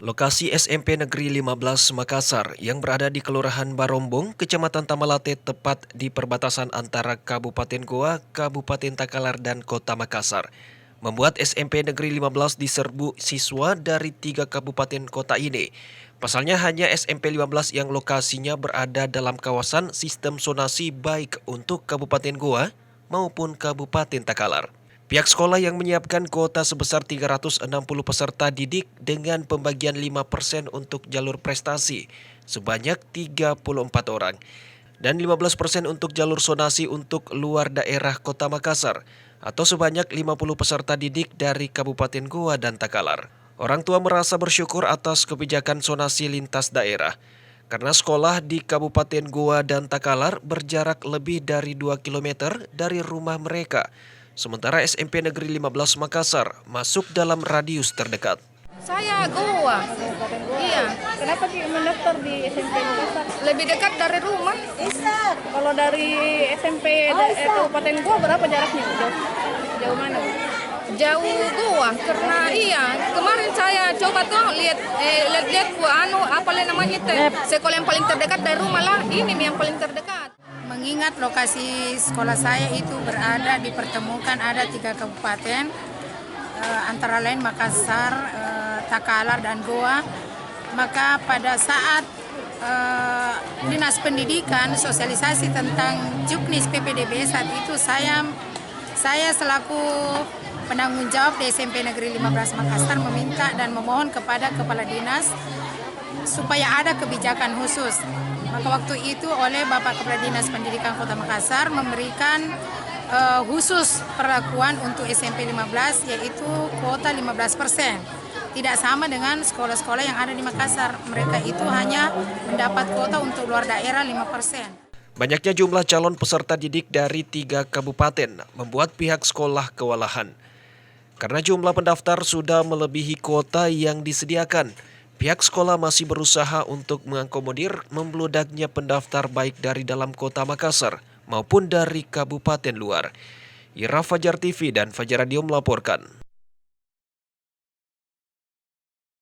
Lokasi SMP Negeri 15 Makassar yang berada di Kelurahan Barombong, Kecamatan Tamalate tepat di perbatasan antara Kabupaten Goa, Kabupaten Takalar, dan Kota Makassar, membuat SMP Negeri 15 diserbu siswa dari 3 kabupaten kota ini. Pasalnya hanya SMP 15 yang lokasinya berada dalam kawasan sistem zonasi baik untuk Kabupaten Goa maupun Kabupaten Takalar. Pihak sekolah yang menyiapkan kuota sebesar 360 peserta didik dengan pembagian 5% untuk jalur prestasi sebanyak 34 orang dan 15% untuk jalur zonasi untuk luar daerah Kota Makassar atau sebanyak 50 peserta didik dari Kabupaten Goa dan Takalar. Orang tua merasa bersyukur atas kebijakan zonasi lintas daerah karena sekolah di Kabupaten Goa dan Takalar berjarak lebih dari 2 km dari rumah mereka. Sementara SMP Negeri 15 Makassar masuk dalam radius terdekat. Saya Goa. Iya. Kenapa Ki mendaftar di SMP Makassar? Lebih dekat dari rumah. Kalau dari SMP Kabupaten Goa berapa jaraknya? Jauh mana? Jauh Goa karena kemarin saya coba tuh lihat apa namanya itu. Sekolah yang paling terdekat dari rumah lah. Ini yang paling terdekat. Mengingat lokasi sekolah saya itu berada dipertemukan ada 3 kabupaten, antara lain Makassar, Takalar, dan Goa, maka pada saat Dinas Pendidikan sosialisasi tentang Juknis PPDB saat itu saya selaku penanggung jawab di SMP Negeri 15 Makassar meminta dan memohon kepada Kepala Dinas supaya ada kebijakan khusus. Maka waktu itu oleh Bapak Kepala Dinas Pendidikan Kota Makassar memberikan khusus perlakuan untuk SMP 15 yaitu kuota 15%. Tidak sama dengan sekolah-sekolah yang ada di Makassar. Mereka itu hanya mendapat kuota untuk luar daerah 5%. Banyaknya jumlah calon peserta didik dari 3 kabupaten membuat pihak sekolah kewalahan. Karena jumlah pendaftar sudah melebihi kuota yang disediakan, pihak sekolah masih berusaha untuk mengakomodir membludaknya pendaftar baik dari dalam kota Makassar maupun dari kabupaten luar. Ira Fajar TV dan Fajar Radio melaporkan.